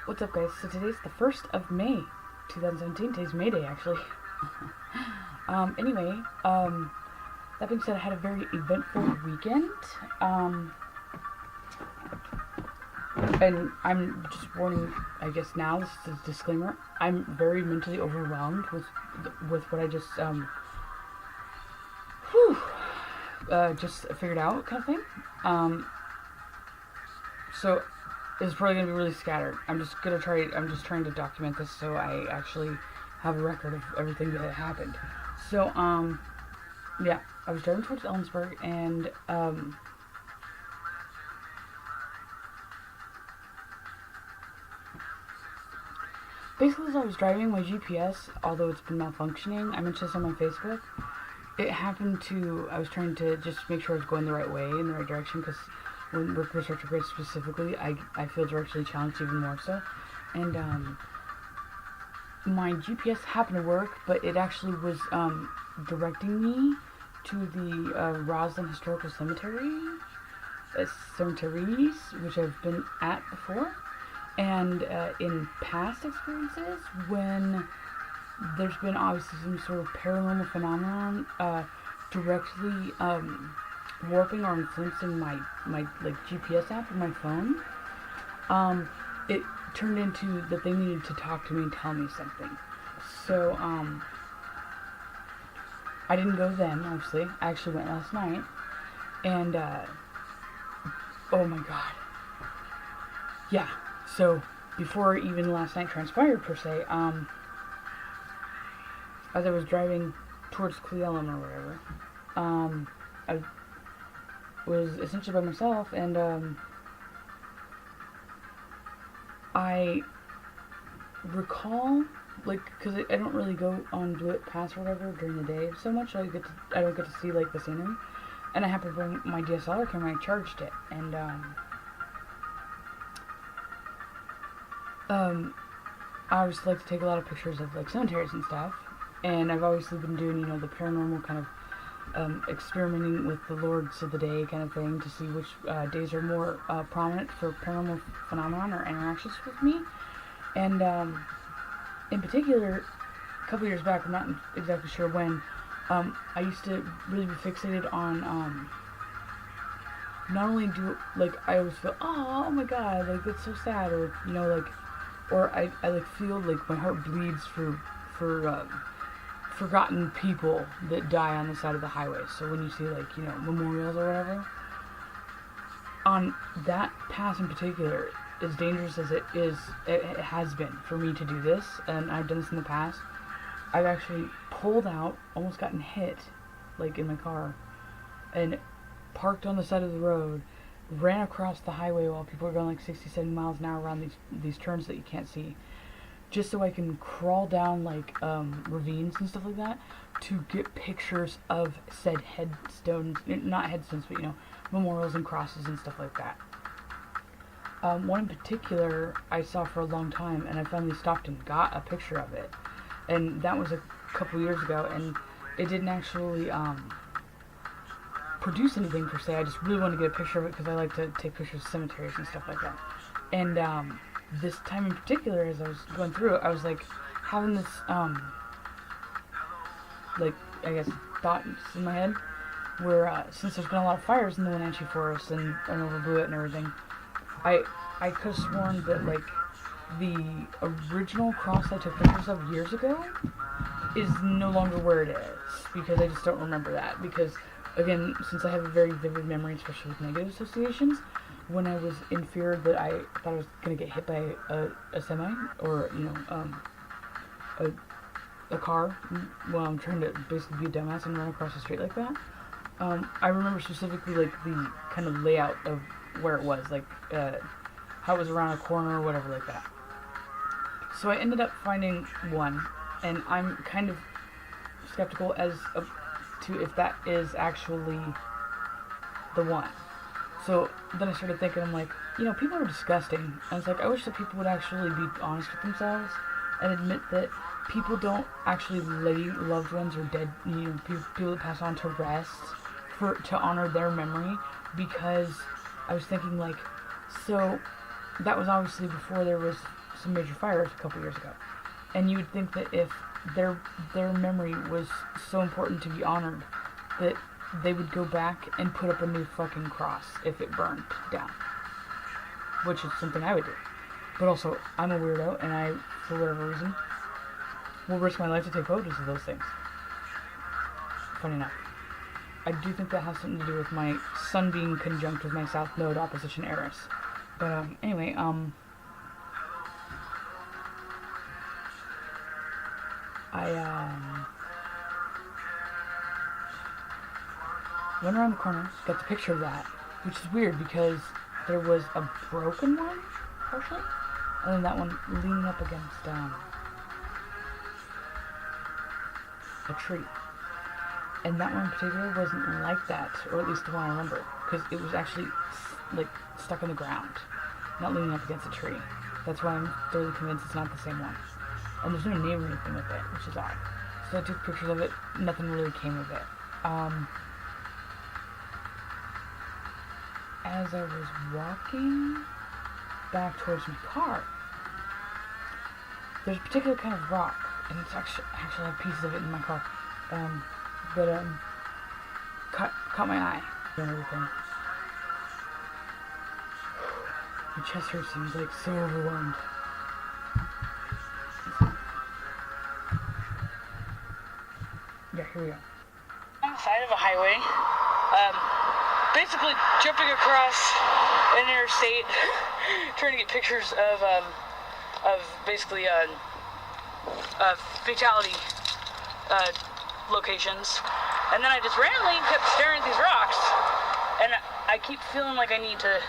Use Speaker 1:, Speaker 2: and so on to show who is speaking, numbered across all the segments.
Speaker 1: What's up, guys? So today's the 1st of May, 2017. Today's May Day, actually. Anyway, that being said, I had a very eventful weekend. And I'm just warning, I guess now, this is a disclaimer, I'm very mentally overwhelmed with what I just, just figured out, kind of thing. So it's probably going to be really scattered. I'm just trying to document this so I actually have a record of everything that happened. So, yeah, I was driving towards Ellensburg, and, basically as I was driving, my GPS, although it's been malfunctioning, I mentioned this on my Facebook, I was trying to just make sure I was going the right way, in the right direction, because when workers retrograde specifically, I feel directionally challenged even more so. And my GPS happened to work, but it actually was directing me to the Roslyn Historical Cemeteries, which I've been at before. And in past experiences, when there's been obviously some sort of paranormal phenomenon directly warping or influencing my like GPS app on my phone, it turned into that they needed to talk to me and tell me something. So I didn't go then, obviously. I actually went last night, and oh my god, yeah. So before even last night transpired per se, as I was driving towards Cleellum or whatever, I was essentially by myself, and I recall, like, because I don't really go on Blewett Pass or whatever during the day so much, so I don't get to see, like, the scenery, and I happened to bring my DSLR camera, and I charged it, and I always like to take a lot of pictures of, like, cemeteries and stuff, and I've obviously been doing, the paranormal kind of experimenting with the lords of the day kind of thing to see which days are more prominent for paranormal phenomenon or interactions with me. And in particular, a couple years back, I'm not exactly sure when, I used to really be fixated on not only I always feel, oh my god, like, it's so sad, or, or I like feel like my heart bleeds for forgotten people that die on the side of the highway. So when you see, like, memorials or whatever, on that path in particular, as dangerous as it has been for me to do this, and I've done this in the past, I've actually pulled out, almost gotten hit, like, in my car, and parked on the side of the road, ran across the highway while people are going like 60, 70 miles an hour around these turns that you can't see, just so I can crawl down, like, ravines and stuff like that, to get pictures of said headstones, not headstones, but, memorials and crosses and stuff like that. One in particular I saw for a long time, and I finally stopped and got a picture of it, and that was a couple years ago, and it didn't actually, produce anything per se. I just really wanted to get a picture of it because I like to take pictures of cemeteries and stuff like that. And this time in particular, as I was going through it, I was like having this like, I guess, thoughts in my head where since there's been a lot of fires in the Wenatchee Forest and over Blewett and everything, I could have sworn that, like, the original cross I took pictures of years ago is no longer where it is, because I just don't remember that, because again, since I have a very vivid memory, especially with negative associations, when I was in fear that I thought I was going to get hit by a semi, or, a car, while I'm trying to basically be a dumbass and run across the street like that, I remember specifically, like, the kind of layout of where it was, like, how it was around a corner or whatever like that. So I ended up finding one, and I'm kind of skeptical as to if that is actually the one. So then I started thinking, I'm like, people are disgusting. I was like, I wish that people would actually be honest with themselves and admit that people don't actually lay loved ones or dead, people that pass on to rest to honor their memory, because I was thinking, like, so that was obviously before there was some major fires a couple years ago. And you would think that if their memory was so important to be honored, that they would go back and put up a new fucking cross if it burned down. Which is something I would do. But also, I'm a weirdo, and I, for whatever reason, will risk my life to take photos of those things. Funny enough. I do think that has something to do with my sun being conjunct with my South Node opposition Eris. But, anyway, went around the corner, got the picture of that, which is weird because there was a broken one, partially, and then that one leaning up against, a tree. And that one in particular wasn't like that, or at least the one I remember, because it was actually, like, stuck in the ground, not leaning up against a tree. That's why I'm thoroughly convinced it's not the same one. And there's no name or anything with it, which is odd. So I took pictures of it, nothing really came of it. As I was walking back towards my car, there's a particular kind of rock, and it's actually I have pieces of it in my car, but caught my eye and everything. My chest hurts, seems like so overwhelmed. Yeah, here we go. On the side of a highway, basically jumping across an interstate, trying to get pictures of basically fatality locations, and then I just randomly kept staring at these rocks, and I keep feeling like I need to,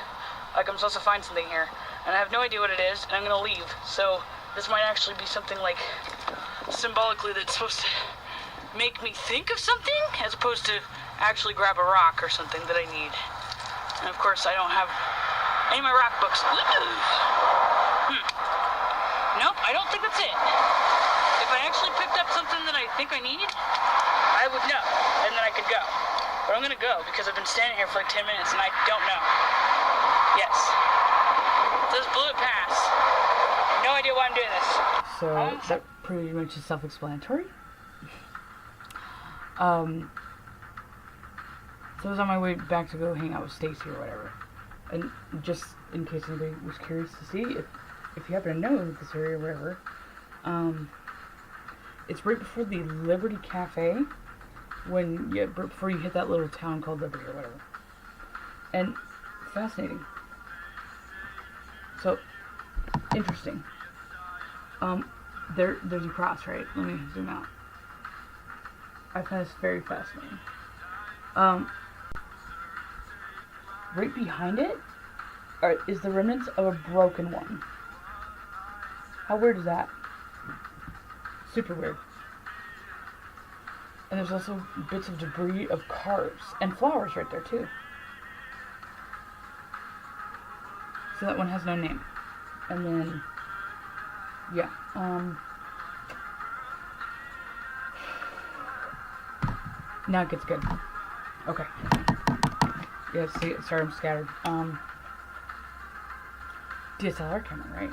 Speaker 1: like I'm supposed to find something here, and I have no idea what it is, and I'm gonna leave. So this might actually be something like symbolically that's supposed to make me think of something, as opposed to actually grab a rock or something that I need. And of course, I don't have any of my rock books. Nope, I don't think that's it. If I actually picked up something that I think I need, I would know, and then I could go. But I'm gonna go, because I've been standing here for like 10 minutes and I don't know. Yes. It says Blue Pass. No idea why I'm doing this. So, that pretty much is self-explanatory. So I was on my way back to go hang out with Stacy or whatever. And just in case anybody was curious to see, if you happen to know this area or whatever, it's right before the Liberty Cafe, right before you hit that little town called Liberty or whatever. And fascinating. So, interesting. There's a cross, right? Let me zoom out. I find this very fascinating. Right behind it is the remnants of a broken one. How weird is that? Super weird. And there's also bits of debris of cars and flowers right there too. So that one has no name. And then, yeah, now it gets good. Okay. Yeah, see, sorry, I'm scattered. DSLR camera, right?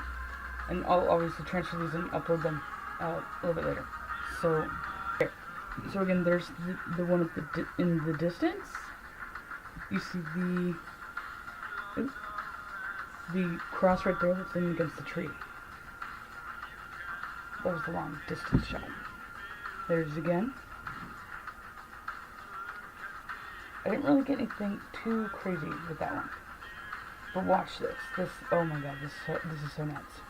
Speaker 1: And I'll obviously transfer these and upload them a little bit later. So, here. So again, there's the one in the distance. You see the cross right there that's leaning against the tree. That was the long distance shot. There's again. I didn't really get anything too crazy with that one. But watch this. Oh my god, this is so nuts.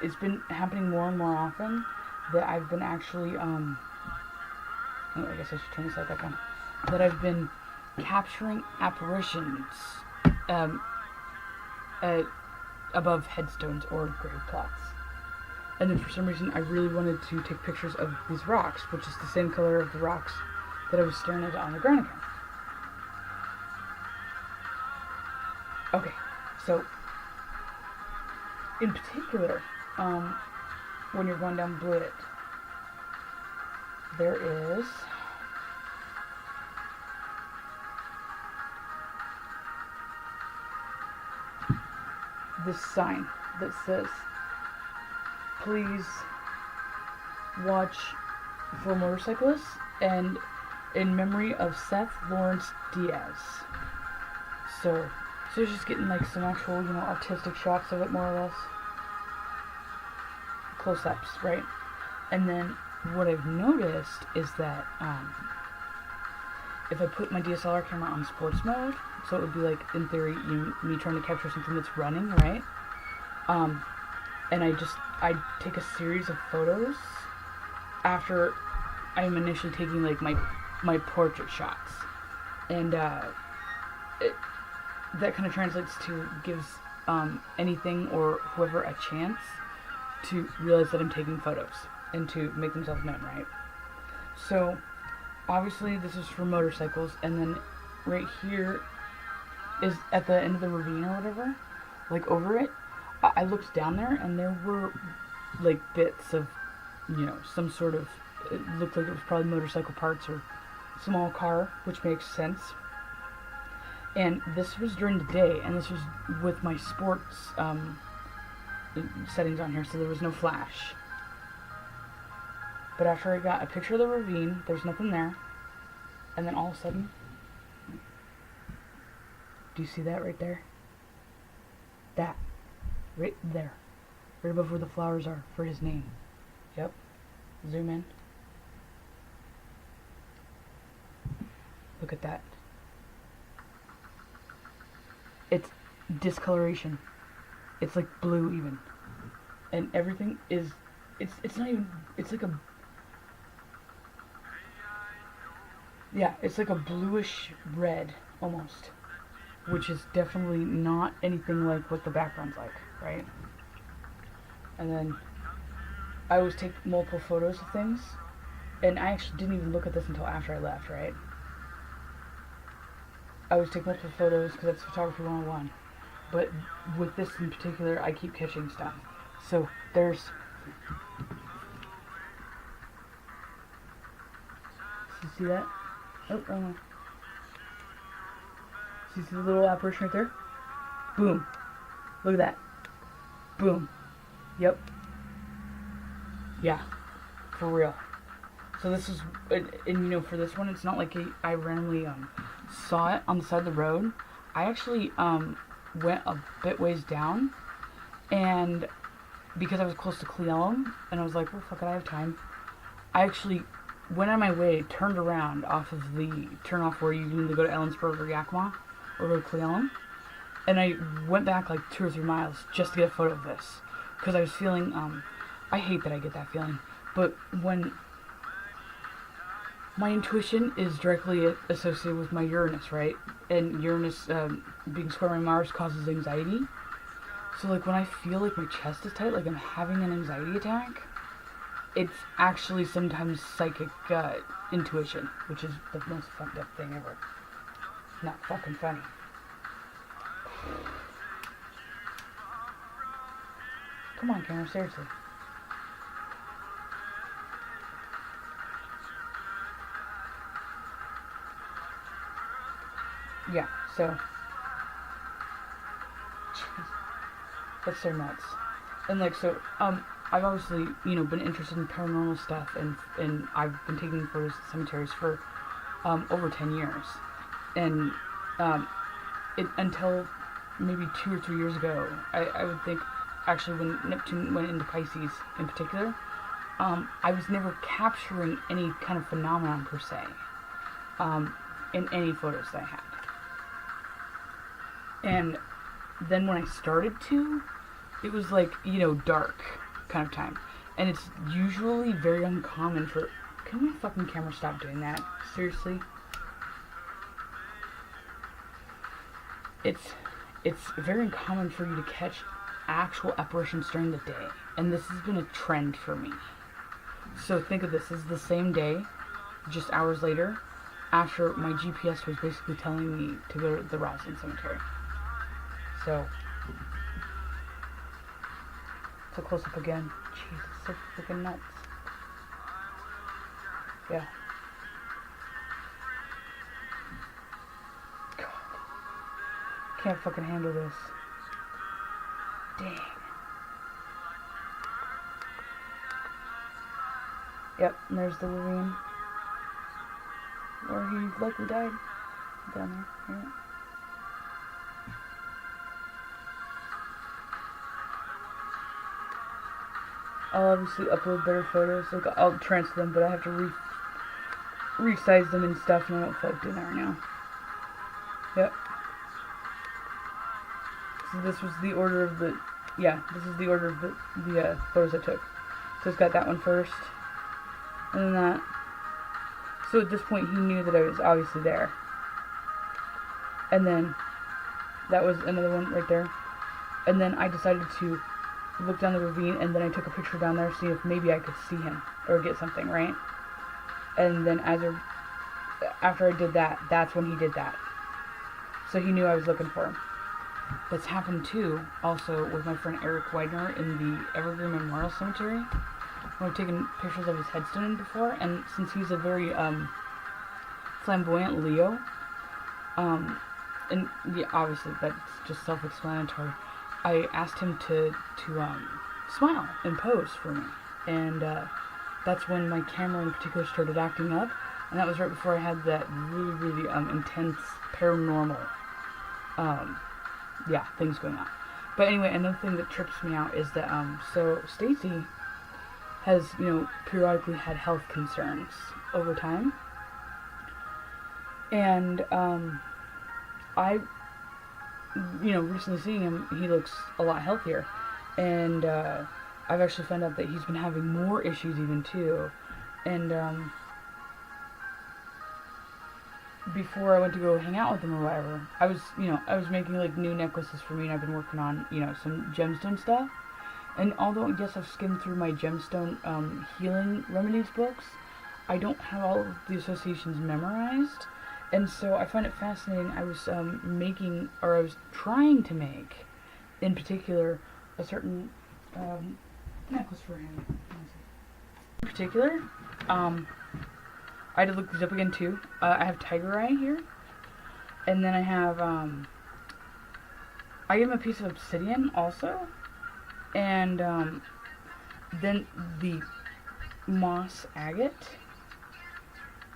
Speaker 1: It's been happening more and more often that I've been actually, I guess I should turn this light back on. That I've been capturing apparitions above headstones or grave plots. And then for some reason I really wanted to take pictures of these rocks, which is the same color of the rocks that I was staring at on the ground again. Okay, so in particular, when you're going down Blewett, there is this sign that says, please watch for motorcyclists and in memory of Seth Lawrence Diaz. So it's just getting like some actual, artistic shots of it, more or less. Close-ups, right? And then what I've noticed is that if I put my DSLR camera on sports mode, so it would be like, in theory, me trying to capture something that's running, right? And I take a series of photos after I'm initially taking like my portrait shots, and that kind of translates to gives anything or whoever a chance to realize that I'm taking photos and to make themselves known, right? So obviously this is for motorcycles, and then right here is at the end of the ravine or whatever, like over it, I looked down there and there were like bits of, some sort of, it looked like it was probably motorcycle parts or small car, which makes sense. And this was during the day, and this was with my sports settings on here, so there was no flash. But after I got a picture of the ravine, there's nothing there, and then all of a sudden, do you see that right there? That. Right there. Right above where the flowers are for his name. Yep. Zoom in. Look at that. It's discoloration. It's like blue even. And everything is, it's not even, it's like a, yeah, it's like a bluish red almost, which is definitely not anything like what the background's like, right? And then I always take multiple photos of things, and I actually didn't even look at this until after I left, right? I always take multiple photos because that's photography 101. But with this in particular, I keep catching stuff. So there's, you see that? Oh, oh. See the little apparition right there? Boom. Look at that. Boom. Yep. Yeah. For real. So this is, and for this one, it's not like I randomly saw it on the side of the road. I actually went a bit ways down, and because I was close to Cleellum, and I was like, well, fuck it, I have time. I actually went on my way, turned around off of the turnoff where you need to go to Ellensburg or Yakima, or go to Cleellum, and I went back like 2 or 3 miles just to get a photo of this, because I was feeling, I hate that I get that feeling, but when my intuition is directly associated with my Uranus, right? And Uranus being square by Mars causes anxiety. So like when I feel like my chest is tight, like I'm having an anxiety attack, it's actually sometimes psychic intuition, which is the most fucked up thing ever. Not fucking funny. Come on, camera, seriously. Yeah, so that's so nuts. And like, so I've obviously been interested in paranormal stuff, and I've been taking photos of cemeteries for over 10 years, and until maybe 2 or 3 years ago, I would think, actually when Neptune went into Pisces in particular, I was never capturing any kind of phenomenon per se in any photos that I had. And then when I started to, it was like, dark kind of time. And it's usually very uncommon for... Can my fucking camera stop doing that? Seriously? It's very uncommon for you to catch actual apparitions during the day. And this has been a trend for me. So think of this as the same day, just hours later, after my GPS was basically telling me to go to the Roslyn Cemetery. So, it's a close-up again. Jeez, it's so freaking nuts. Yeah. God. Can't fucking handle this. Dang. Yep, and there's the ravine where he likely died. Down there, yeah. I'll obviously upload better photos. Like, I'll transfer them, but I have to resize them and stuff, and I won't feel like doing that right now. Yep. So this was the order of the, this is the order of the photos I took. So it's got that one first, and then that. So at this point, he knew that I was obviously there. And then that was another one right there. And then I decided to look down the ravine, and then I took a picture down there, see if maybe I could see him or get something, right? And then after I did that, that's when he did that. So he knew I was looking for him. That's happened too, also, with my friend Eric Widener in the Evergreen Memorial Cemetery. I've taken pictures of his headstone before, and since he's a very flamboyant Leo, and yeah, obviously that's just self-explanatory, I asked him to smile and pose for me, and that's when my camera in particular started acting up, and that was right before I had that really intense paranormal things going on. But anyway, another thing that trips me out is that so Stacy has, periodically had health concerns over time, and I recently seeing him, he looks a lot healthier, and I've actually found out that he's been having more issues even too, and before I went to go hang out with him or whatever, I was making like new necklaces for me, and I've been working on, some gemstone stuff, and although yes, I've skimmed through my gemstone healing remedies books, I don't have all of the associations memorized. And so I find it fascinating. I was I was trying to make, in particular, a certain necklace for him. In particular, I had to look these up again too. I have Tiger Eye here, and then I have I gave him a piece of obsidian also, and then the moss agate.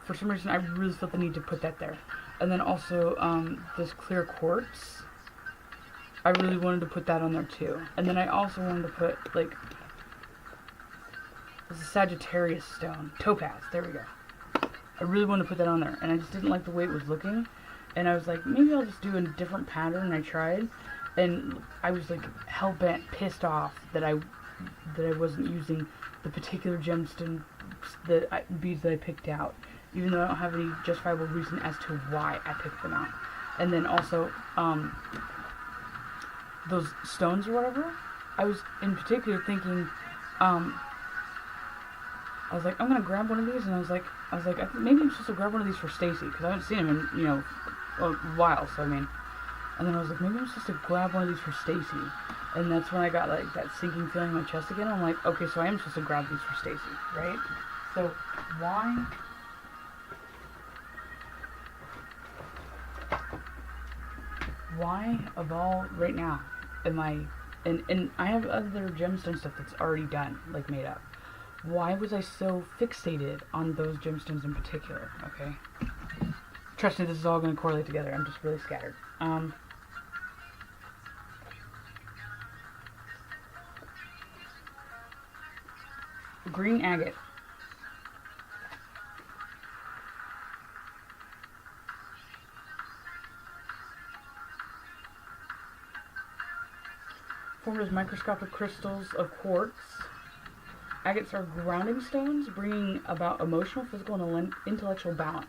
Speaker 1: For some reason, I really felt the need to put that there. And then also, this clear quartz. I really wanted to put that on there too. And then I also wanted to put, like, this is Sagittarius stone. Topaz, there we go. I really wanted to put that on there. And I just didn't like the way it was looking. And I was like, maybe I'll just do a different pattern. And I tried. And I was, like, hell-bent, pissed off that I wasn't using the particular gemstone, beads that I picked out, even though I don't have any justifiable reason as to why I picked them out. And then also, those stones or whatever, I was in particular thinking, I was like, I'm gonna grab one of these, and I was like, I think maybe I'm supposed to grab one of these for Stacy, because I haven't seen him in, a while, so I mean, and then I was like, maybe I'm supposed to grab one of these for Stacy, and that's when I got, like, that sinking feeling in my chest again. I'm like, okay, so I am supposed to grab these for Stacy, right? So, why of all right now am I, and I have other gemstone stuff that's already done, like made up. Why was I so fixated on those gemstones in particular? Okay, trust me, this is all going to correlate together. I'm just really scattered. Green agate. Formed as microscopic crystals of quartz, agates are grounding stones, bringing about emotional, physical, and intellectual balance.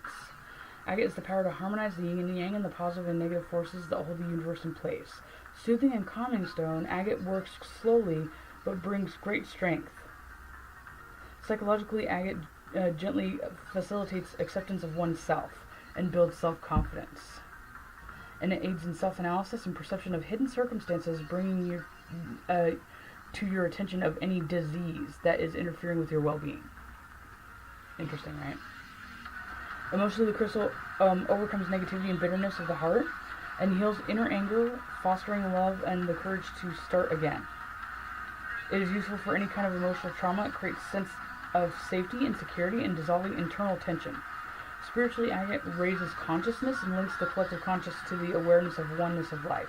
Speaker 1: Agate is the power to harmonize the yin and yang and the positive and negative forces that hold the universe in place. Soothing and calming stone, agate works slowly but brings great strength. Psychologically, agate gently facilitates acceptance of oneself and builds self-confidence. And it aids in self-analysis and perception of hidden circumstances, bringing you to your attention of any disease that is interfering with your well-being. Interesting, right? Emotionally, the crystal overcomes negativity and bitterness of the heart and heals inner anger, fostering love and the courage to start again. It is useful for any kind of emotional trauma. It creates a sense of safety and security and dissolving internal tension. Spiritually, agate raises consciousness and links the collective conscious to the awareness of oneness of life.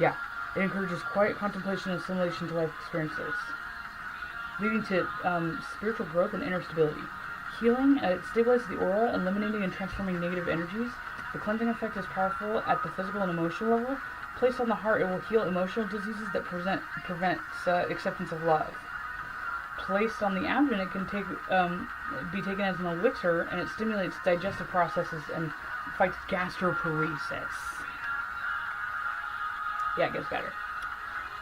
Speaker 1: Yeah, it encourages quiet contemplation and assimilation to life experiences, leading to spiritual growth and inner stability. Healing, it stabilizes the aura, eliminating and transforming negative energies. The cleansing effect is powerful at the physical and emotional level. Placed on the heart, it will heal emotional diseases that prevents acceptance of love. Placed on the abdomen, it can be taken as an elixir, and it stimulates digestive processes and fights gastroparesis. Yeah, it gets better.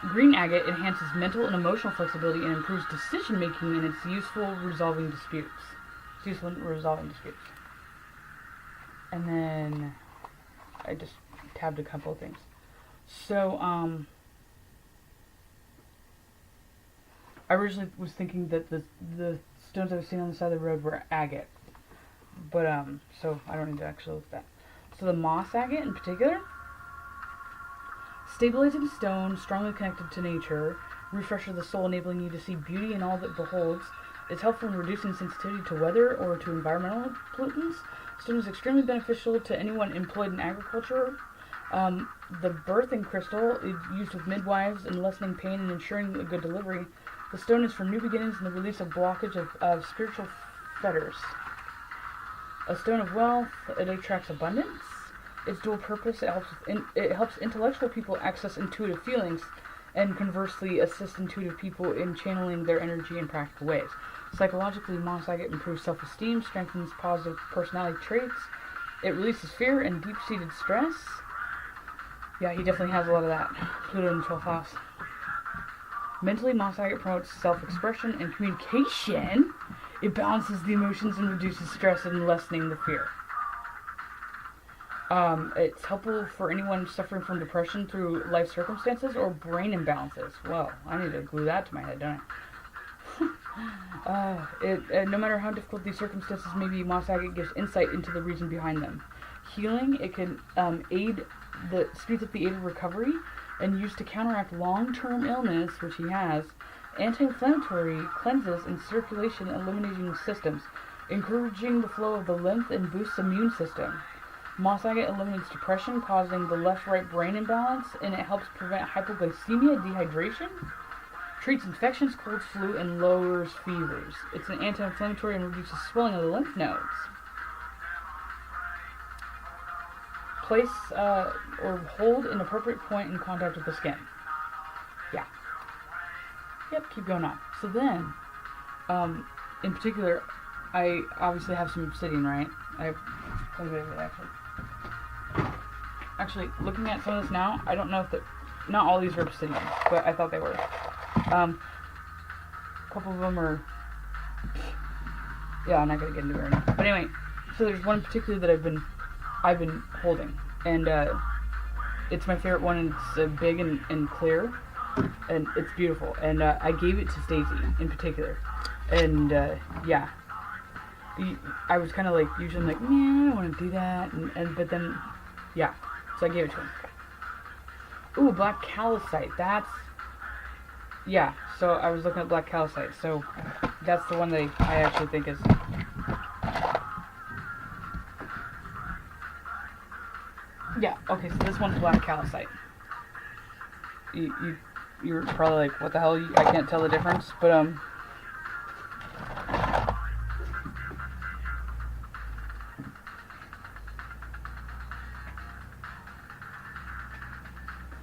Speaker 1: Green agate enhances mental and emotional flexibility and improves decision making, and it's useful resolving disputes. And then I just tabbed a couple of things. So, I originally was thinking that the stones I was seeing on the side of the road were agate. But, so I don't need to actually look at that. So the moss agate in particular, stabilizing stone, strongly connected to nature, refreshes the soul, enabling you to see beauty in all that beholds. It's helpful in reducing sensitivity to weather or to environmental pollutants. Stone is extremely beneficial to anyone employed in agriculture. The birthing crystal is used with midwives in lessening pain and ensuring a good delivery. The stone is for new beginnings and the release of blockage of spiritual fetters. A stone of wealth, it attracts abundance. Its dual purpose, it helps intellectual people access intuitive feelings and conversely assist intuitive people in channeling their energy in practical ways. Psychologically, moss agate improves self-esteem, strengthens positive personality traits. It releases fear and deep-seated stress. Yeah, he definitely has a lot of that. Pluto in the 12th house. Mentally, moss agate promotes self-expression and communication. It balances the emotions and reduces stress and lessening the fear. It's helpful for anyone suffering from depression through life circumstances or brain imbalances. Well, I need to glue that to my head, don't I? No matter how difficult these circumstances may be, moss agate gives insight into the reason behind them. Healing, it can speeds up the aid of recovery and used to counteract long-term illness, which he has. Anti-inflammatory, cleanses and circulation, eliminating systems, encouraging the flow of the lymph and boosts immune system. Moss agate eliminates depression, causing the left-right brain imbalance, and it helps prevent hypoglycemia, dehydration, treats infections, cold, flu, and lowers fevers. It's an anti-inflammatory and reduces swelling of the lymph nodes. Place or hold an appropriate point in contact with the skin. Yeah. Yep, keep going on. So then, in particular, I obviously have some obsidian, right? I have quite a bit of it, actually. Actually, looking at some of this now, I don't know if not all these are obsidian, but I thought they were. A couple of them are, yeah, I'm not gonna get into it right now. But anyway, so there's one in particular that I've been holding, and it's my favorite one, and it's big and clear, and it's beautiful. And I gave it to Stacey in particular, and yeah, I was kind of like, usually I'm like, man, I don't want to do that, but then, yeah, so I gave it to him. Ooh, black calcite, yeah, so I was looking at black calcite, so that's the one that I actually think is, yeah, okay, so this one's black calcite. You're probably like, what the hell, I can't tell the difference, but,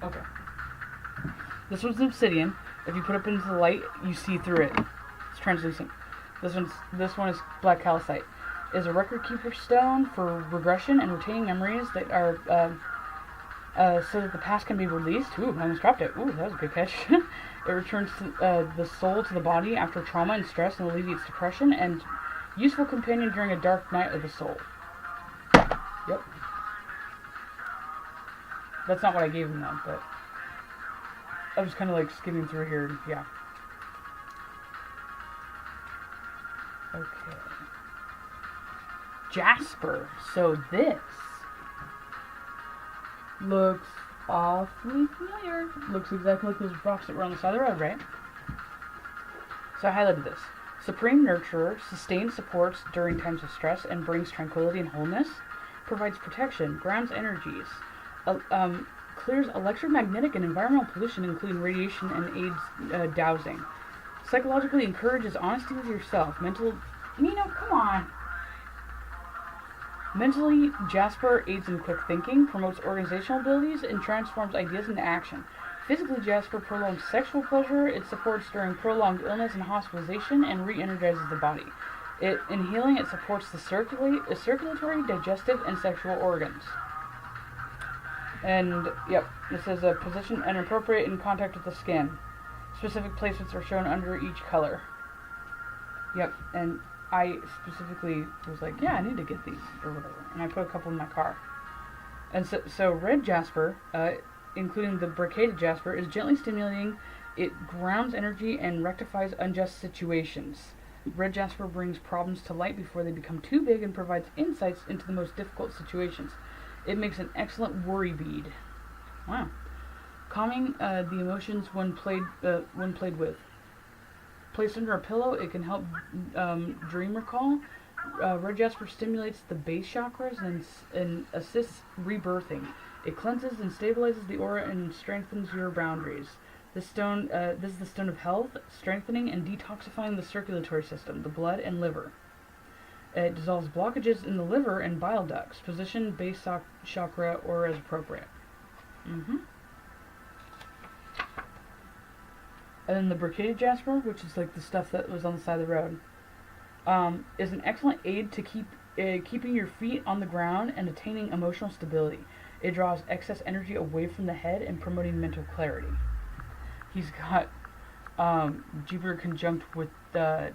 Speaker 1: okay. This one's obsidian. If you put it into the light, you see through it. It's translucent. This one is black calcite. It is a record keeper stone for regression and retaining memories that are so that the past can be released. Ooh, I almost dropped it. Ooh, that was a good catch. It returns to, the soul to the body after trauma and stress and alleviates depression, and useful companion during a dark night of the soul. Yep. That's not what I gave him though, but I was kind of like skimming through here, and yeah. Okay. Jasper. So this looks awfully familiar. Looks exactly like those rocks that were on the side of the road, right? So I highlighted this. Supreme Nurturer sustains supports during times of stress and brings tranquility and wholeness. Provides protection, grounds energies, clears electromagnetic and environmental pollution, including radiation, and aids dowsing. Psychologically encourages honesty with yourself. Come on. Mentally, Jasper aids in quick thinking, promotes organizational abilities, and transforms ideas into action. Physically, Jasper prolongs sexual pleasure. It supports during prolonged illness and hospitalization, and re-energizes the body. In healing, it supports the circulatory, digestive, and sexual organs. And, yep, this is a position and appropriate in contact with the skin. Specific placements are shown under each color. Yep, and I specifically was like, yeah, I need to get these, or whatever. And I put a couple in my car. And so red jasper, including the brocaded jasper, is gently stimulating. It grounds energy and rectifies unjust situations. Red jasper brings problems to light before they become too big and provides insights into the most difficult situations. It makes an excellent worry bead. Wow. Calming the emotions when played with. Placed under a pillow, it can help dream recall. Red jasper stimulates the base chakras and assists rebirthing. It cleanses and stabilizes the aura and strengthens your boundaries. This is the stone of health, strengthening and detoxifying the circulatory system, the blood and liver. It dissolves blockages in the liver and bile ducts. Position base chakra or as appropriate. And then the brocaded jasper, which is like the stuff that was on the side of the road, is an excellent aid to keeping your feet on the ground and attaining emotional stability. It draws excess energy away from the head and promoting mental clarity. He's got Jupiter conjunct with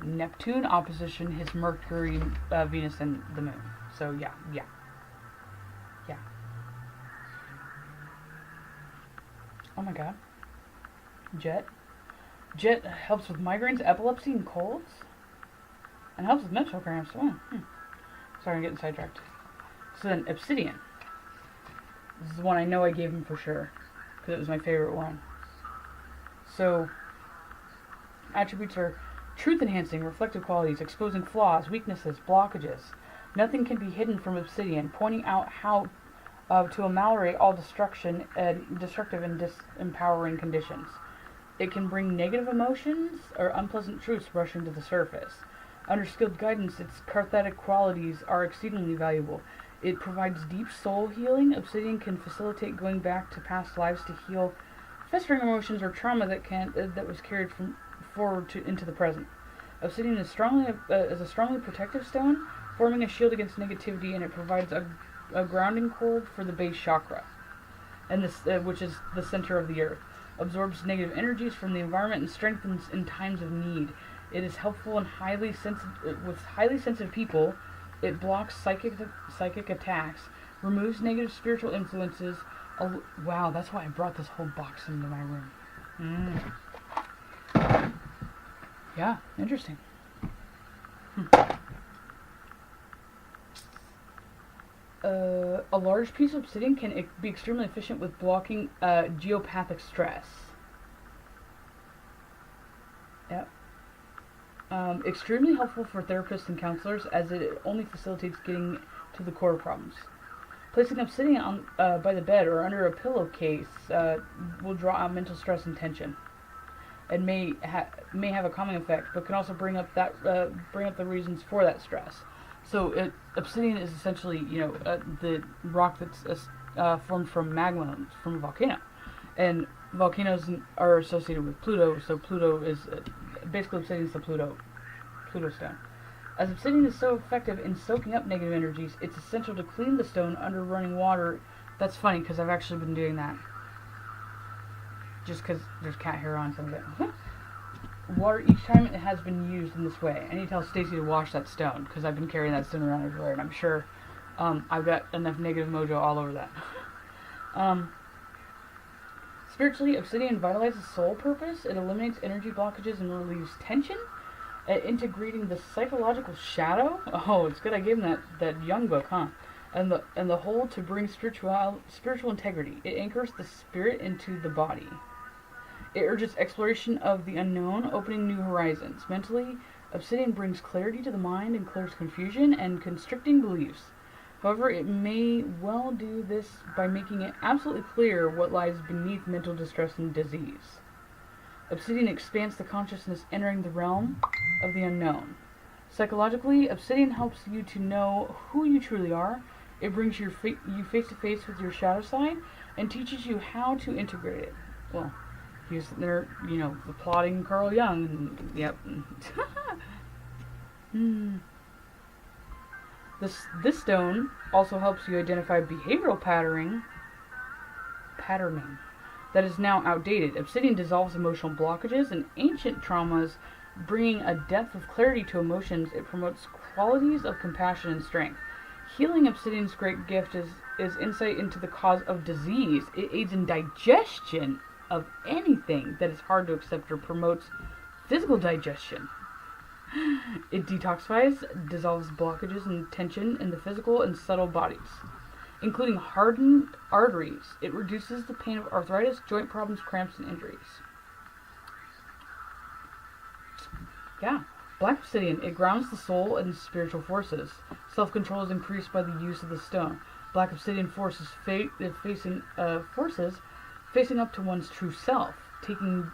Speaker 1: Neptune, opposition his Mercury, Venus, and the Moon. So yeah. Oh my god. Jet helps with migraines, epilepsy, and colds. And helps with menstrual cramps. Oh, Sorry, I'm getting sidetracked. So then, obsidian. This is the one I know I gave him for sure, because it was my favorite one. So, attributes are truth-enhancing, reflective qualities, exposing flaws, weaknesses, blockages. Nothing can be hidden from obsidian, pointing out how to ameliorate all destructive and disempowering conditions. It can bring negative emotions or unpleasant truths rushing to the surface. Under skilled guidance, its cathartic qualities are exceedingly valuable. It provides deep soul healing. Obsidian can facilitate going back to past lives to heal festering emotions or trauma that was carried into the present. Obsidian is a strongly protective stone, forming a shield against negativity, and it provides a grounding cord for the base chakra, and this which is the center of the earth. Absorbs negative energies from the environment and strengthens in times of need. It is helpful in with highly sensitive people. It blocks psychic attacks, removes negative spiritual influences. Wow, that's why I brought this whole box into my room. Yeah, interesting. A large piece of obsidian can be extremely efficient with blocking geopathic stress. Yep. Extremely helpful for therapists and counselors, as it only facilitates getting to the core problems. Placing obsidian by the bed or under a pillowcase will draw out mental stress and tension, and may have a calming effect, but can also bring up the reasons for that stress. So obsidian is essentially, the rock that's formed from magma from a volcano, and volcanoes are associated with Pluto. So Pluto is basically obsidian is the Pluto stone. As obsidian is so effective in soaking up negative energies, it's essential to clean the stone under running water. That's funny because I've actually been doing that. Just because there's cat hair on some of it. Water each time it has been used in this way. I need to tell Stacy to wash that stone because I've been carrying that stone around everywhere, and I'm sure I've got enough negative mojo all over that. Spiritually, obsidian vitalizes soul purpose. It eliminates energy blockages and relieves tension. Integrating the psychological shadow. Oh, it's good I gave him that young book, huh? and the whole to bring spiritual integrity. It anchors the spirit into the body. It urges exploration of the unknown, opening new horizons. Mentally, obsidian brings clarity to the mind and clears confusion and constricting beliefs. However, it may well do this by making it absolutely clear what lies beneath mental distress and disease. Obsidian expands the consciousness, entering the realm of the unknown. Psychologically, obsidian helps you to know who you truly are. It brings you face to face with your shadow side and teaches you how to integrate it. Well, he's there, the plotting Carl Jung. And, yep. This stone also helps you identify behavioral patterning that is now outdated. Obsidian dissolves emotional blockages and ancient traumas, bringing a depth of clarity to emotions. It promotes qualities of compassion and strength. Healing obsidian's great gift is insight into the cause of disease. It aids in digestion of anything that is hard to accept or promotes physical digestion. It detoxifies, dissolves blockages and tension in the physical and subtle bodies, including hardened arteries. It reduces the pain of arthritis, joint problems, cramps, and injuries. Yeah. Black obsidian, it grounds the soul and spiritual forces. Self-control is increased by the use of the stone. Black obsidian forces facing up to one's true self, taking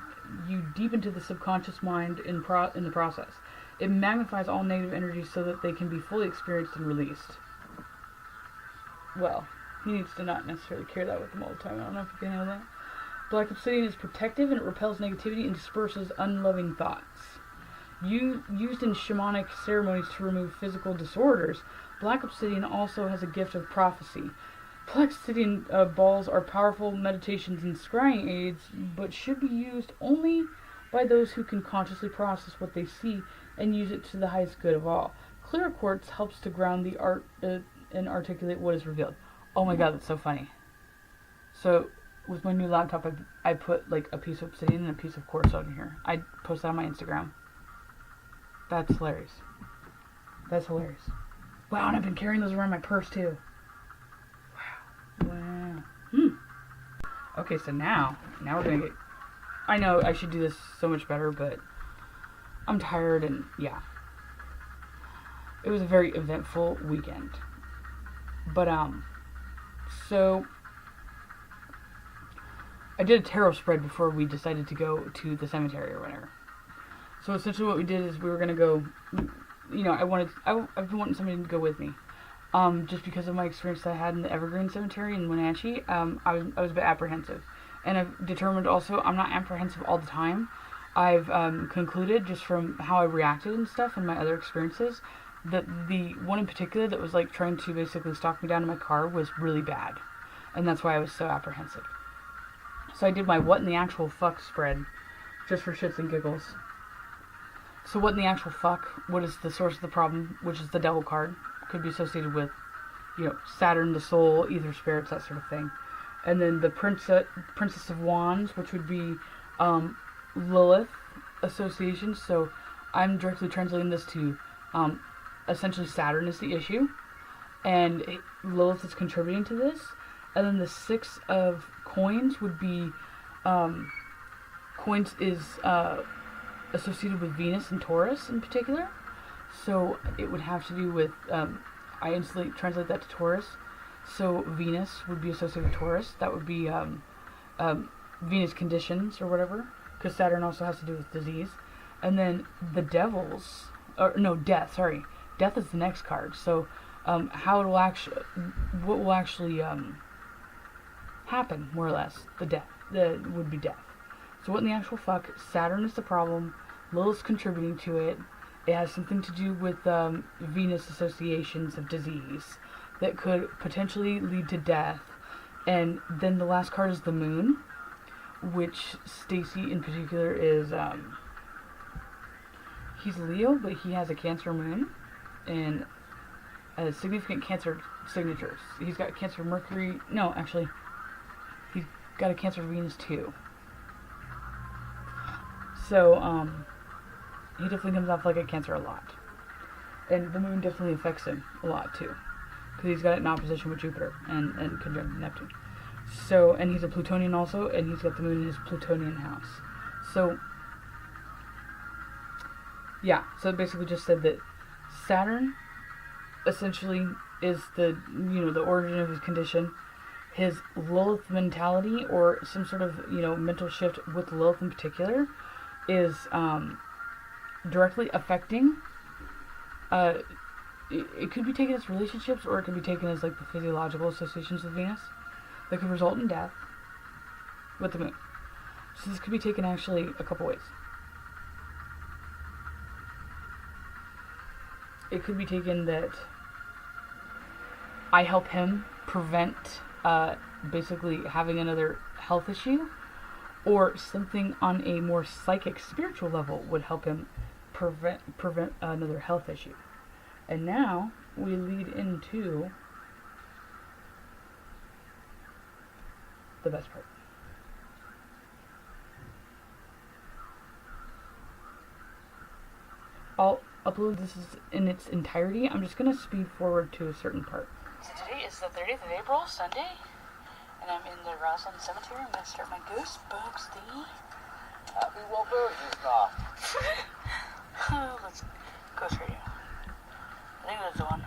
Speaker 1: you deep into the subconscious mind in the process. It magnifies all negative energies so that they can be fully experienced and released. Well, he needs to not necessarily carry that with him all the time. I don't know if you can know that. Black obsidian is protective and it repels negativity and disperses unloving thoughts. Used in shamanic ceremonies to remove physical disorders, black obsidian also has a gift of prophecy. Black obsidian balls are powerful meditations and scrying aids, but should be used only by those who can consciously process what they see and use it to the highest good of all. Clear quartz helps to ground the art and articulate what is revealed. Oh my god, that's so funny. So, with my new laptop, I put like a piece of obsidian and a piece of quartz on here. I posted that on my Instagram. That's hilarious. That's hilarious. Wow, and I've been carrying those around my purse too. Wow. Okay, so now we're gonna get... I know I should do this so much better, but I'm tired and yeah. It was a very eventful weekend. But, so I did a tarot spread before we decided to go to the cemetery or whatever. So essentially what we did is we were going to go, I've been wanting somebody to go with me. Just because of my experience that I had in the Evergreen Cemetery in Wenatchee, I was a bit apprehensive. And I've determined also I'm not apprehensive all the time. I've concluded just from how I reacted and stuff and my other experiences that the one in particular that was like trying to basically stalk me down in my car was really bad. And that's why I was so apprehensive. So I did my what in the actual fuck spread just for shits and giggles. So what in the actual fuck? What is the source of the problem? Which is the devil card. Could be associated with, Saturn, the soul, ether spirits, that sort of thing. And then the Princess of Wands, which would be Lilith association. So I'm directly translating this to essentially Saturn is the issue. And Lilith is contributing to this. And then the Six of Coins would be... coins is... associated with Venus and Taurus in particular. So it would have to do with, I instantly translate that to Taurus. So Venus would be associated with Taurus. That would be Venus conditions or whatever. Because Saturn also has to do with disease. And then the devils, death, sorry. Death is the next card. So what will actually happen, more or less. Would be death. So what in the actual fuck? Saturn is the problem. Lilith's contributing to it. It has something to do with Venus associations of disease that could potentially lead to death. And then the last card is the moon, which Stacy in particular is, he's Leo, but he has a Cancer moon and a significant Cancer signatures. He's got Cancer Mercury. No, actually, he's got a Cancer Venus too. So, he definitely comes off like a Cancer a lot. And the moon definitely affects him a lot, too. because he's got it in opposition with Jupiter and conjunct Neptune. So, and he's a Plutonian also, and he's got the moon in his Plutonian house. So, yeah, so it basically just said that Saturn essentially is the origin of his condition. His Lilith mentality, or some sort of, mental shift with Lilith in particular, is directly affecting, it could be taken as relationships, or it could be taken as, like, the physiological associations with Venus that could result in death with the moon. So this could be taken actually a couple ways. It could be taken that I help him prevent basically having another health issue, or something on a more psychic, spiritual level would help him prevent another health issue. And now we lead into the best part. I'll upload this in its entirety. I'm just going to speed forward to a certain part.
Speaker 2: So today is the 30th of April, Sunday, and I'm in the Roslyn Cemetery. I'm going to start my ghost books thingy.
Speaker 3: Happy birthday, Scott.
Speaker 2: Let's ghost radio. I think that's the one.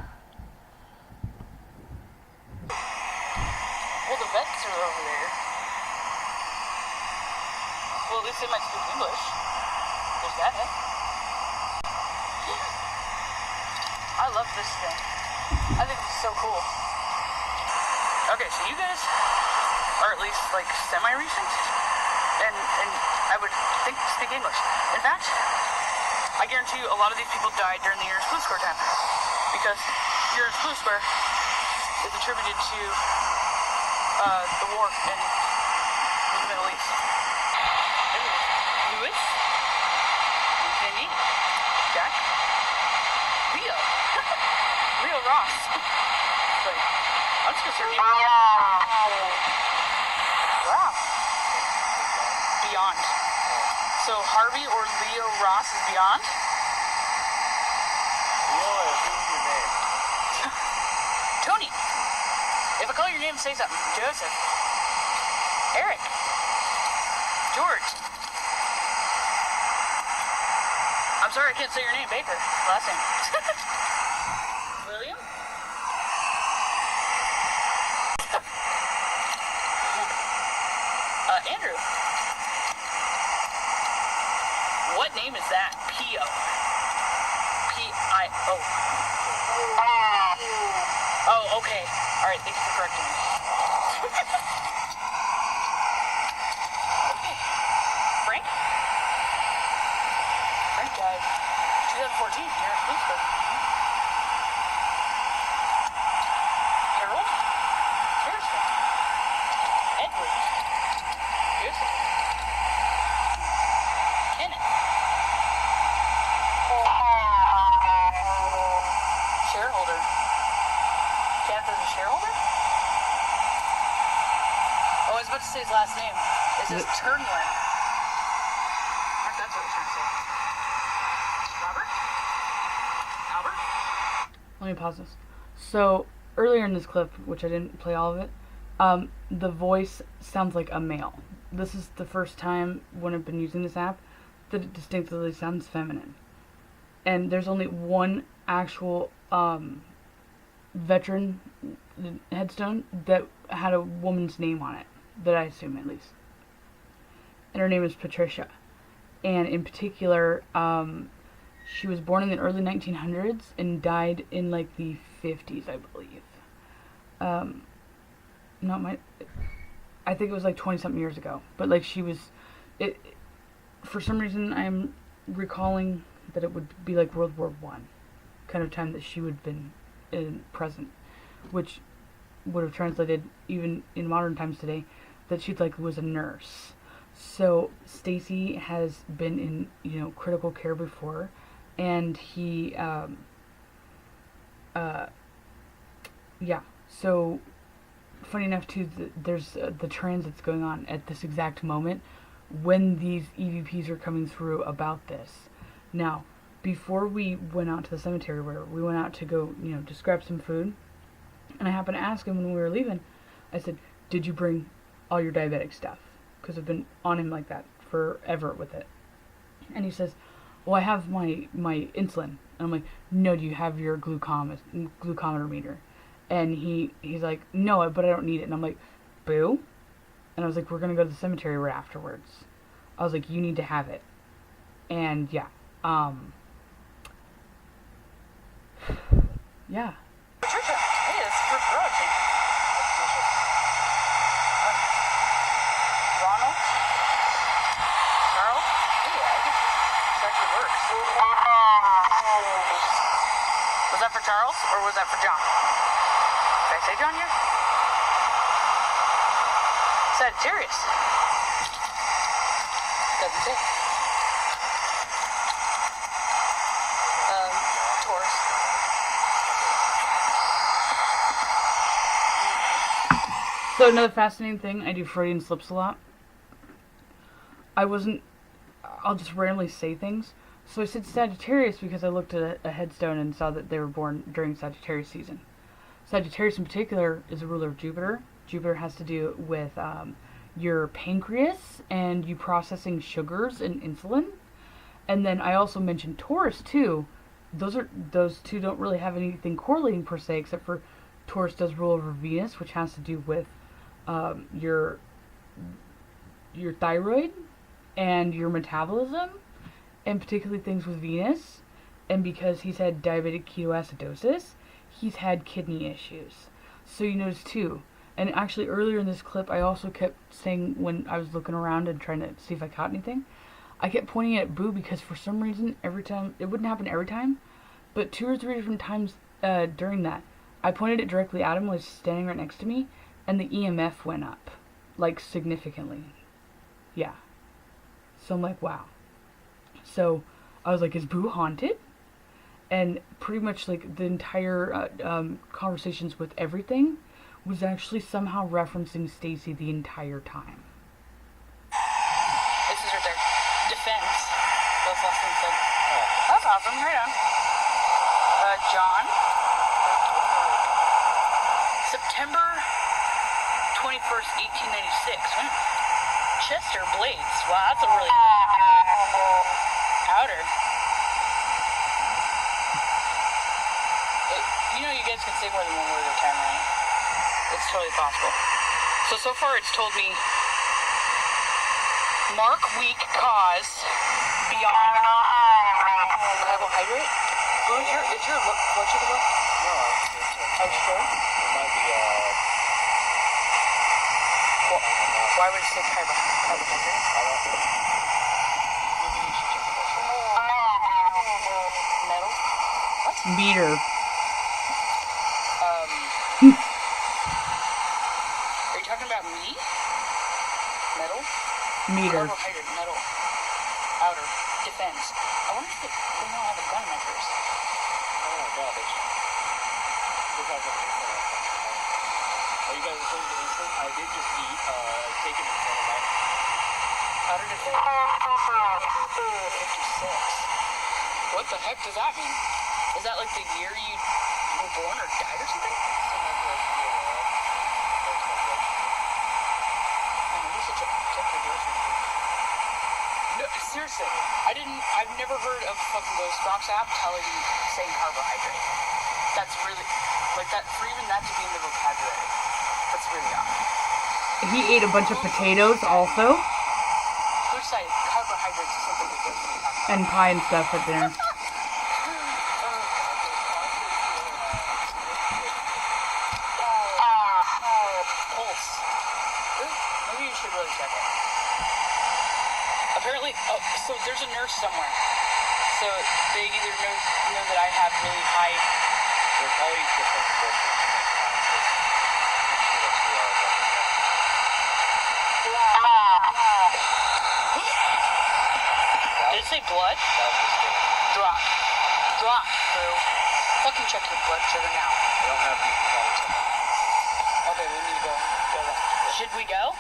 Speaker 2: Well, the vets are over there. Well, at least they might speak English. There's that, eh? I love this thing. I think this is so cool. Okay, so you guys are at least, like, semi-recent, and I would think speak English. In fact, I guarantee you a lot of these people died during the Uranus Blue Square time, because Uranus Blue Square is attributed to the war in the Middle East. Lewis, Vinny, Jack, Leo. Leo Ross. Like, I'm just gonna start naming him. Wow. Beyond. So Harvey or Leo Ross is beyond?
Speaker 3: Leo, who's your name?
Speaker 2: Tony. If I call your name, say something. Joseph. Eric. George. I'm sorry I can't say your name. Baker. Last name. William? Andrew. What name is that? P-O. P-I-O. Oh, okay. Alright, thank you for correcting me. Okay. Frank? Frank died 2014. You're at Blue Square. Harold? Harrison. Edward. Joseph. Kenneth. Shareholder. Kenneth is a shareholder? Oh, I was about to say his last name. Is his Turnlin? That's what I was trying to say. Robert? Albert?
Speaker 1: Let me pause this. So, earlier in this clip, which I didn't play all of it, the voice sounds like a male. This is the first time when I've been using this app that it distinctly sounds feminine. And there's only one actual veteran headstone that had a woman's name on it, that I assume at least. And her name is Patricia. And in particular, she was born in the early 1900s and died in like the 50s, I believe. I think it was like 20-something years ago. But like she was, for some reason I'm recalling that it would be like World War I kind of time that she would have been present, which would have translated even in modern times today that she like was a nurse. So Stacy has been in critical care before, and he so funny enough too, there's the transits going on at this exact moment when these EVPs are coming through about this. Now, before we went out to the cemetery, where we went out to go, to grab some food, And I happened to ask him when we were leaving, I said, did you bring all your diabetic stuff? Because I've been on him like that forever with it. And he says, well, I have my insulin. And I'm like, no, do you have your glucometer meter? And he's like, no, but I don't need it. And I'm like, boo. And I was like, we're going to go to the cemetery right afterwards. I was like, you need to have it. And yeah. Yeah.
Speaker 2: Patricia, hey, that's the first row, I think. Ronald? Charles? Yeah, I guess this actually works. Was that for Charles, or was that for John? Did I say John here? Sagittarius. Doesn't say. Taurus.
Speaker 1: So another fascinating thing, I do Freudian slips a lot. I'll just randomly say things. So I said Sagittarius because I looked at a headstone and saw that they were born during Sagittarius season. Sagittarius in particular is a ruler of Jupiter. Jupiter has to do with your pancreas and you processing sugars and insulin. And then I also mentioned Taurus too. Those two don't really have anything correlating per se, except for Taurus does rule over Venus, which has to do with your thyroid and your metabolism, and particularly things with Venus. And because he's had diabetic ketoacidosis, he's had kidney issues. So you notice too. And actually earlier in this clip, I also kept saying, when I was looking around and trying to see if I caught anything, I kept pointing at Boo because for some reason, every time, it wouldn't happen every time, but 2 or 3 different times during that, I pointed it directly at him while he was standing right next to me, and the EMF went up, like, significantly. Yeah. So I'm like, wow. So I was like, is Boo haunted? And pretty much, like, the entire conversations with everything was actually somehow referencing Stacy the entire time.
Speaker 2: This is right there. Defense. That's last thing said. Oh. That's awesome. Right on. John. September 21st, 1896. Chester Blades. Wow, that's a really outer. You know you guys can say more than one word at a time, right? It's totally possible. So far it's told me mark weak cause beyond carbohydrate. Is your blood sugar low?
Speaker 3: No,
Speaker 2: Are you sure?
Speaker 3: it might be,
Speaker 2: Well, why would it say carbohydrate?
Speaker 3: I don't know. Maybe you should check the blood sugar.
Speaker 2: Metal? What?
Speaker 1: Meter.
Speaker 2: Are you talking about me? Metal?
Speaker 1: Meter.
Speaker 2: Carbohydrate, metal. Outer. Defense. I wonder if they don't have a gun in my purse.
Speaker 3: Oh my god, they should. Look how good insulin is. Are you guys referring to insulin? I did just eat taken insulin tonight.
Speaker 2: Outer defense. 56. What the heck does that mean? Is that like the year you were born or died or something? No, seriously, I've never heard of fucking Ghost Box app saying carbohydrate. That's really, like that, for even that to be in the vocabulary, that's really odd.
Speaker 1: He ate a bunch of potatoes also.
Speaker 2: Who decided carbohydrates is something that goes to the talk about?
Speaker 1: And pie and stuff at dinner.
Speaker 2: Pulse. Maybe you should really check it. Apparently, so there's a nurse somewhere. So they either know that I have really high.
Speaker 3: They're probably different bullshit.
Speaker 2: Did it say blood?
Speaker 3: That was a mistake.
Speaker 2: Drop, bro. Fucking check your blood sugar now.
Speaker 3: They don't have these problems on them.
Speaker 2: Okay, we need to go. Should we go?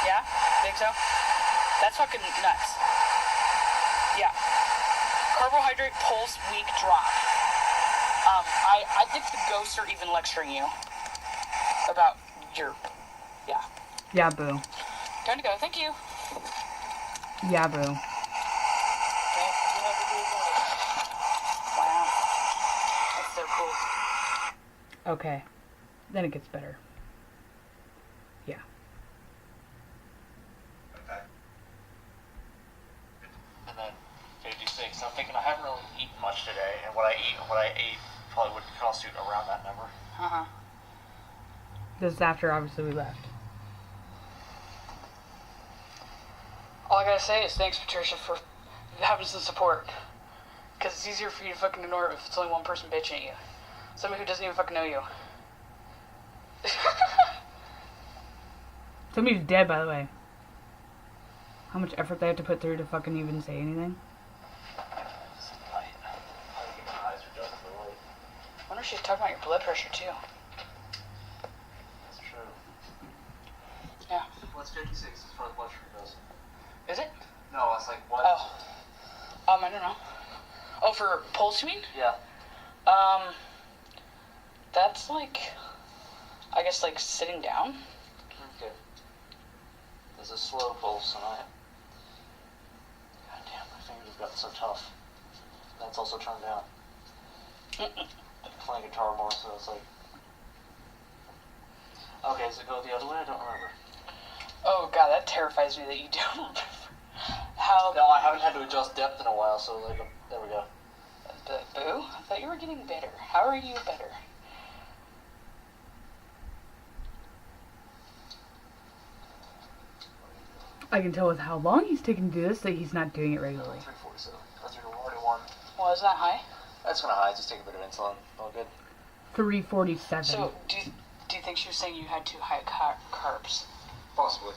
Speaker 2: Yeah? Think so? That's fucking nuts. Yeah. Carbohydrate pulse weak drop. I think the ghosts are even lecturing you. about your... Yeah.
Speaker 1: Yeah, boo.
Speaker 2: Time to go. Thank you.
Speaker 1: Yeah, boo.
Speaker 2: Wow. That's so cool.
Speaker 1: Okay. Then it gets better. Yeah.
Speaker 3: Okay. And then 56. I'm thinking I haven't really eaten much today, and what I ate probably would constitute around that number.
Speaker 2: Uh-huh.
Speaker 1: This is after, obviously, we left.
Speaker 2: All I gotta say is thanks, Patricia, for having some support. Because it's easier for you to fucking ignore it if it's only one person bitching at you. Somebody who doesn't even fucking know you.
Speaker 1: Somebody's dead, by the way. How much effort they have to put through to fucking even say anything?
Speaker 2: I wonder if she's talking about your blood pressure, too.
Speaker 3: That's true.
Speaker 2: Yeah.
Speaker 3: What's 56 as far as blood sugar goes?
Speaker 2: Is it?
Speaker 3: No, it's like what?
Speaker 2: Oh. I don't know. Oh, for pulse, you mean?
Speaker 3: Yeah.
Speaker 2: That's like... I guess, like, sitting down.
Speaker 3: Okay. There's a slow pulse, and God damn, my fingers have gotten so tough. That's also turned down. Playing guitar more, so it's like... Okay, does it go the other way? I don't remember.
Speaker 2: Oh, God, that terrifies me that you don't remember. How...
Speaker 3: No, I haven't had to adjust depth in a while, so like, there we go.
Speaker 2: Boo? I thought you were getting better. How are you better?
Speaker 1: I can tell with how long he's taking to do this that he's not doing it regularly.
Speaker 3: 347. That's your already one.
Speaker 2: Well, isn't that high?
Speaker 3: That's kind of high. Just take a bit of insulin. All good.
Speaker 1: 347.
Speaker 2: So, do you think she was saying you had too high carbs?
Speaker 3: Possibly.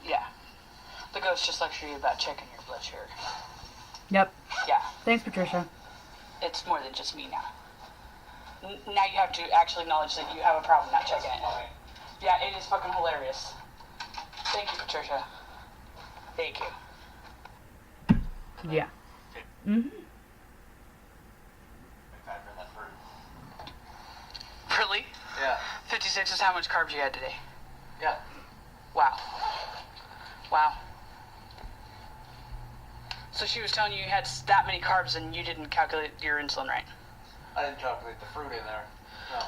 Speaker 2: Yeah. The ghost just lectured you about checking your blood sugar.
Speaker 1: Yep.
Speaker 2: Yeah.
Speaker 1: Thanks, Patricia.
Speaker 2: It's more than just me now. Now you have to actually acknowledge that you have a problem not checking it. Yeah, it is fucking hilarious. Thank you, Patricia. Thank you.
Speaker 1: Yeah. Mm-hmm.
Speaker 2: Really?
Speaker 3: Yeah.
Speaker 2: 56 is how much carbs you had today.
Speaker 3: Yeah.
Speaker 2: Wow. Wow. So she was telling you you had that many carbs and you didn't calculate your insulin right?
Speaker 3: I didn't calculate the fruit in there. No.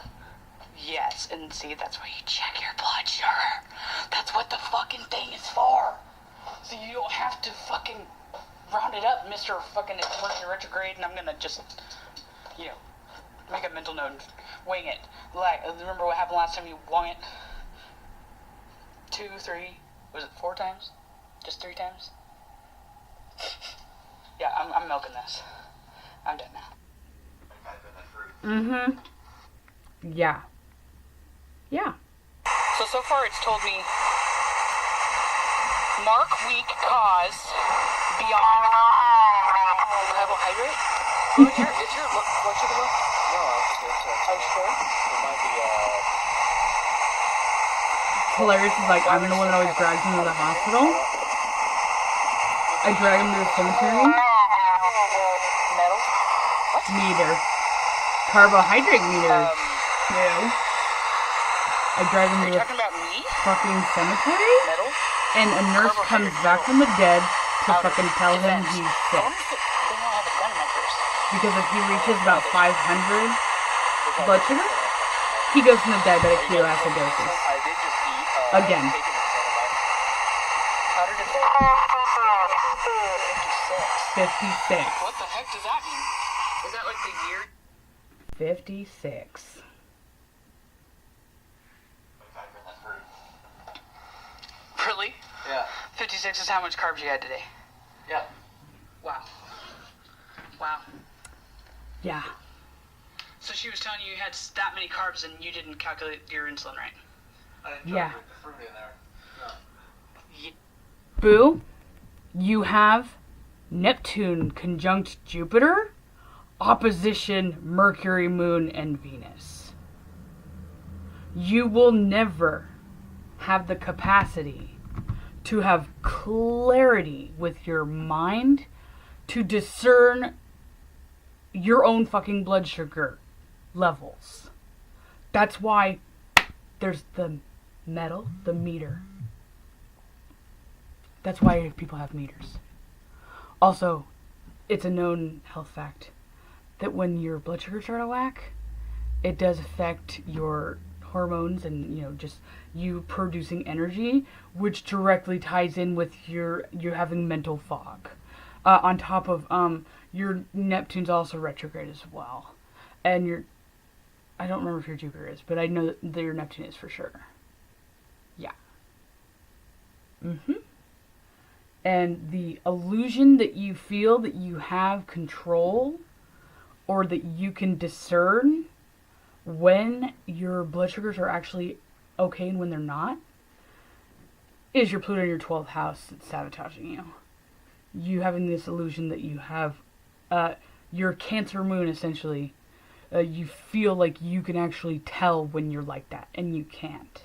Speaker 2: Yes, and see, that's why you check your blood sugar. That's what the fucking thing is for. So you don't have to fucking round it up, Mr. fucking Mercury retrograde, and I'm gonna just, make a mental note and wing it. Like, remember what happened last time you wung it? 2, 3, was it 4 times? Just 3 times? Yeah, I'm milking this. I'm done now.
Speaker 1: Mm-hmm. Yeah. Yeah.
Speaker 2: So far it's told me mark weak cause beyond carbohydrate. Is your blood sugar low?
Speaker 3: No, I think it's...
Speaker 2: Are you sure?
Speaker 3: It might be,
Speaker 1: Hilarious is like, I'm the one that always drags him to the hospital. I drag him to the cemetery.
Speaker 2: Metal? What?
Speaker 1: Meter. Carbohydrate meter. No. I drag him
Speaker 2: Are
Speaker 1: to
Speaker 2: you
Speaker 1: the
Speaker 2: talking about me?
Speaker 1: fucking cemetery.
Speaker 2: Metal?
Speaker 1: And a nurse comes back from the dead to fucking tell him he's
Speaker 2: I
Speaker 1: sick.
Speaker 2: wonder if they don't have a gun in my purse.
Speaker 1: Because if he reaches about 500 blood sugar, he goes into diabetic ketoacidosis.
Speaker 3: I did just eat,
Speaker 1: Again.
Speaker 2: How did it go? 56.
Speaker 1: 56.
Speaker 2: What the heck does that mean? Is that like the year?
Speaker 1: 56.
Speaker 2: Really?
Speaker 3: Yeah.
Speaker 2: 56 is how much carbs you had today.
Speaker 3: Yeah.
Speaker 2: Wow. Wow.
Speaker 1: Yeah.
Speaker 2: So she was telling you you had that many carbs and you didn't calculate your insulin right?
Speaker 3: I didn't
Speaker 1: Yeah.
Speaker 3: calculate the fruit in there. No.
Speaker 1: Boo, you have Neptune conjunct Jupiter, opposition Mercury, Moon, and Venus. You will never have the capacity to have clarity with your mind to discern your own fucking blood sugar levels. That's why there's the metal, the meter. That's why people have meters. Also, it's a known health fact that when your blood sugars are out of whack, it does affect your hormones and, you know, just you producing energy, which directly ties in with you having mental fog. On top of your Neptune's also retrograde as well, and I don't remember if your Jupiter is, but I know that your Neptune is for sure. Yeah. And the illusion that you feel that you have control, or that you can discern when your blood sugars are actually okay and when they're not, is your Pluto in your 12th house that's sabotaging you. You having this illusion that you have your Cancer moon, essentially. You feel like you can actually tell when you're like that, and you can't.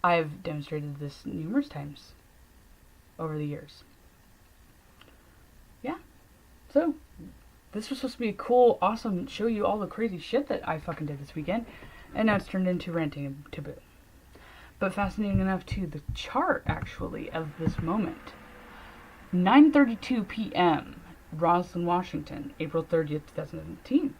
Speaker 1: I've demonstrated this numerous times over the years. Yeah. So, this was supposed to be a cool, awesome, show you all the crazy shit that I fucking did this weekend, and now it's turned into ranting and taboo. But fascinating enough, too, the chart, actually, of this moment. 9:32 p.m., Roslyn, Washington, April 30th, 2017.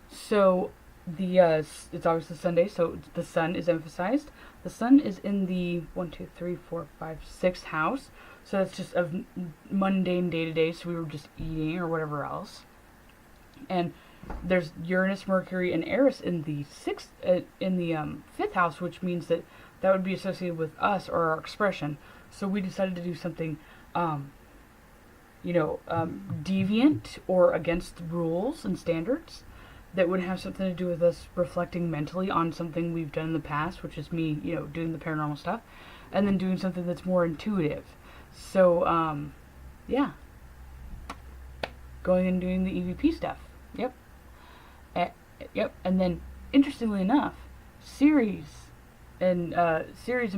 Speaker 1: So, it's obviously Sunday, so the sun is emphasized. The sun is in the 6th house, so that's just of mundane day-to-day, so we were just eating or whatever else. And there's Uranus, Mercury, and Eris in the 5th house, which means that would be associated with us or our expression. So we decided to do something, deviant or against rules and standards that would have something to do with us reflecting mentally on something we've done in the past, which is me, doing the paranormal stuff, and then doing something that's more intuitive. So, going and doing the EVP stuff. Yep. And then, interestingly enough, Ceres in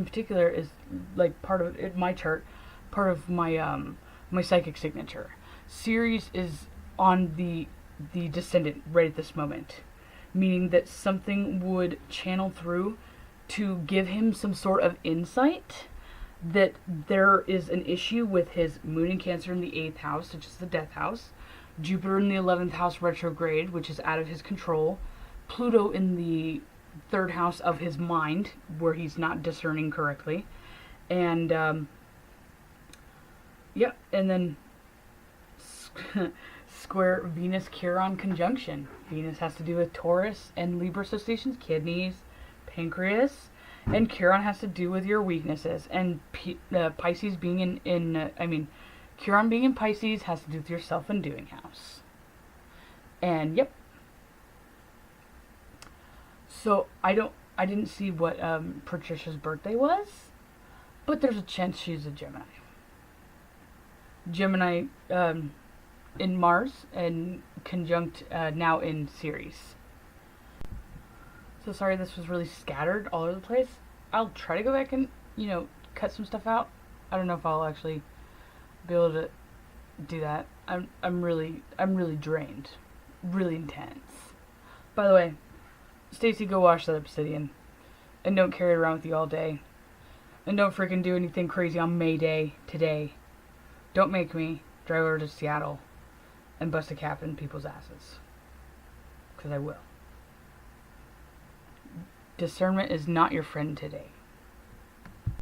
Speaker 1: particular is like part of my chart, part of my my psychic signature. Ceres is on the descendant right at this moment, meaning that something would channel through to give him some sort of insight that there is an issue with his moon in Cancer in the 8th house, which is the death house, Jupiter in the 11th house retrograde, which is out of his control, Pluto in the 3rd house of his mind, where he's not discerning correctly, and and then square Venus-Chiron conjunction. Venus has to do with Taurus and Libra associations, kidneys, pancreas, and Chiron has to do with your weaknesses. And Pisces being Chiron being in Pisces has to do with your self-undoing house. And yep. So I didn't see what Patricia's birthday was, but there's a chance she's a Gemini. Gemini in Mars and conjunct now in Ceres. So sorry this was really scattered all over the place. I'll try to go back and, cut some stuff out. I don't know if I'll actually be able to do that. I'm really drained. Really intense. By the way, Stacy, go wash that obsidian. And don't carry it around with you all day. And don't freaking do anything crazy on May Day today. Don't make me drive over to Seattle and bust a cap in people's asses. Because I will. Discernment is not your friend today.